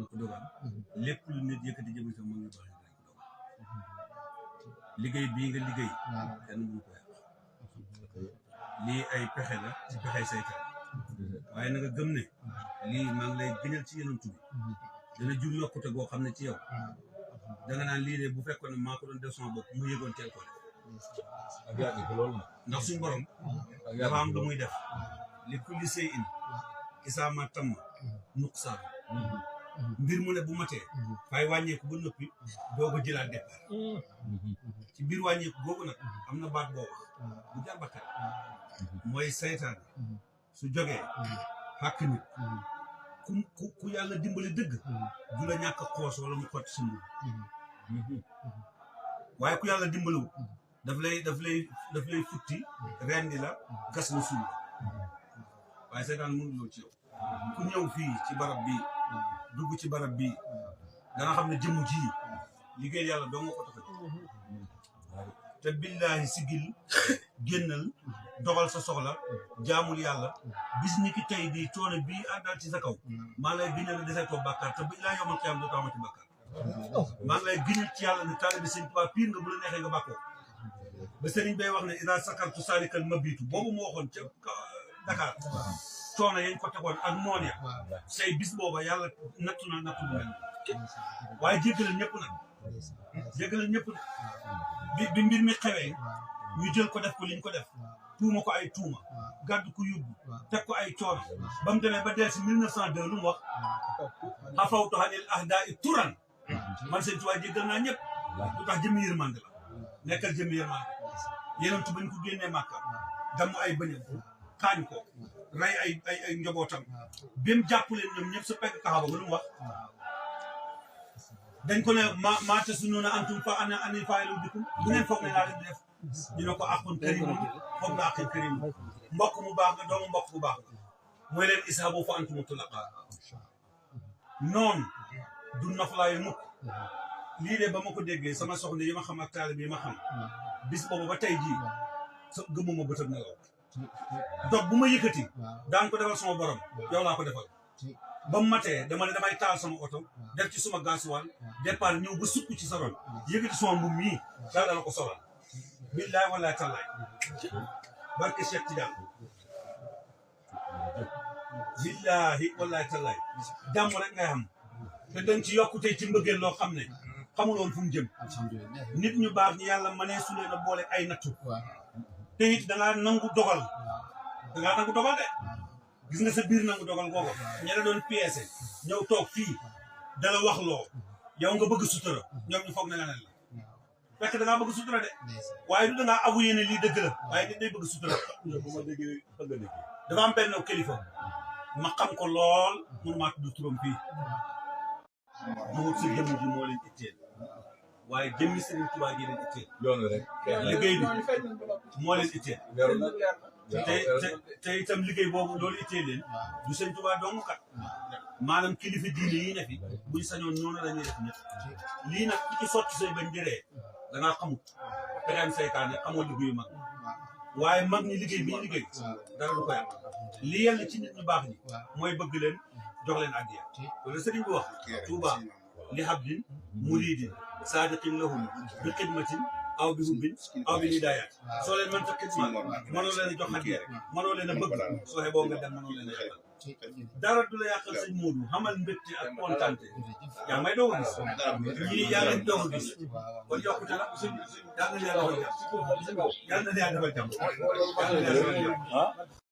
dana ko dogal lépp lu nit yëkkati jëm ci moom ñu baax dana ko dogal liggéey bii nga liggéey kenn mënu ko yàq lii ay pexe la ci pexe saytaan waaye na nga gëm ne lii maa ngi lay gënal ci yeneen tubi dana jur yokkute goo xam ne ci yow danga naan lii de bu fekkoon ne maa ko doon def sama bopp mu yëgoon teel ko def ndax suñu borom dafa am lu muy def li kulli shay'in isaa ma tamma nuqsaan mbir mu ne bu matee fay wàññeeku ba noppi doo ko jëlaat départ ci biir wàññeeku boobu nag am na baat boo wax bu jar bakkan mooy saytaan su jógee xàkk nit ku yàlla dimbali dëgg du la ñàkk a xoos wala mu xotti si waaye ku yàlla dimbaliwul daf lay futti rendi la gas la suul waaye saytaan mënu loo ci yow ku ñëw fii ci barab bii dugg ci barab bii dana xam ne jëmm ji liggéey yàlla doo nga ko tax te billaahi sigil génnal doxal sa soxla jaamul yàlla bis ni ki tey bii coono bii àndal ci sa kaw maa lay gënal ne desay toog bàkkaar te bi laa yomal xiyam doo taamati bàkkaar maa ngi lay gënal ci yàlla ne taalibe Sëriñ Tuubaa piir nga bu la neexee nga bàkkoo ba sëriñ bay wax ne ida sakartu salikal mabitu boobu moo waxoon ca Dakar coono yañ ko tegoon ak noon ya say bis booba yàlla nattu bu mel waaye jéggalal ñëpp nag bi mbir mi xewee ñu jël ko def ko liñ ko def tuuma ko ay tuuma gàddu ko yóbbu teg ko ay coono ba mu demee ba dee si 1902 lu mu wax xafawtu anil ahdaa i turan man Sëriñ Tuubaa jéggal naa ñëpp lu tax jëmmi yërmande la nekkal jëmmi yërmande yeneen tu bañ ko génnee Màkka damm ay bëñam xaañ ko rey ay njabootam bi mu jàpp leen ñoom ñëpp sa pegg kaxaba ba lu mu wax dañ ko ne maate su noonu antum fa ani faayilu bikum bu ngeen foog ne laa leen di def ñu ne ko aqun karimun foog nga aqun karimun mbokk mu baax nga doomu mbokk bu baax nga mooy leen isaabu fa antum tulaqa noonu du noflaayu mukk lii de ba ma ko déggee sama soxna yi ma xam ak taalibe yi ma xam bis boobu ba tey jii gëmuma bëtëb nelaw dog bu ma yëkkati daan ko defal sama borom yow laa ko defal ba mu matee dama ne damay taal sama oto def ci suma gaasuwaal départ ñëw ba sukk ci sa ron yëkkati sama mbubb mii daal dala ko solal billaay wallaay tallaay barke Cheikh Tidiane billahi wallaay tallaay jàmm rek ngay xam te dañ ci yokkute ci mbëggeel loo xam ne xamuloon fu mu jëm nit ñu baax ñi yàlla mënee su leen a boole ay nattu te it dangaa nangu dogal de gis nga sa biir nangu dogal googu ña la doon pièce ñëw toog fii dala wax loo yow nga bëgg sutura ñoom ñu foog ne leneen la fekk dangaa bëgg sutura de waaye du dangaa avoué ne lii dëgg la waaye nit day bëgg sutura dafa am benn kilifa ma xam ko lool mënu maa tudd turam fii duwut sa jëmm ji moo leen itteel waaye jëmmi Sëriñ Tuubaa ji leen itteel yoonu rek liggéey bi moo leen itteel te itam liggéey boobu loolu itteel leen du Sëriñ Tuubaa dong kat maanaam kilifa diine yi ne fi buñ sañoon noonu la ñuy def ñëpp lii nag ku ci sotti say bañ jëree dangaa xamut pexeem saytaane xamoo liggéeyu mag waaye mag ñi liggéey bi ñu liggéey dara du ko yàq li yàlla ci nit ñu baax ñi mooy bëgg leen jox leen addiya loolu sëriñ bi wax Tuuba li habdin muridin saadiqin lahum bi xidmatin aw bi hubbin aw bi hidaayat soo leen mënta xidma mënoo leen a jox addiya rek mënoo leen a bëgg soo xeboo nga dem mënoo leen a xetal dara du la yàqal sëñ Modou xamal mbégte ak kontante yaa may doog a gis ñii yaa ngi doog a gis kon yokkute la yàlla na yàlla defal jàmm yàlla na yàlla defal jàmm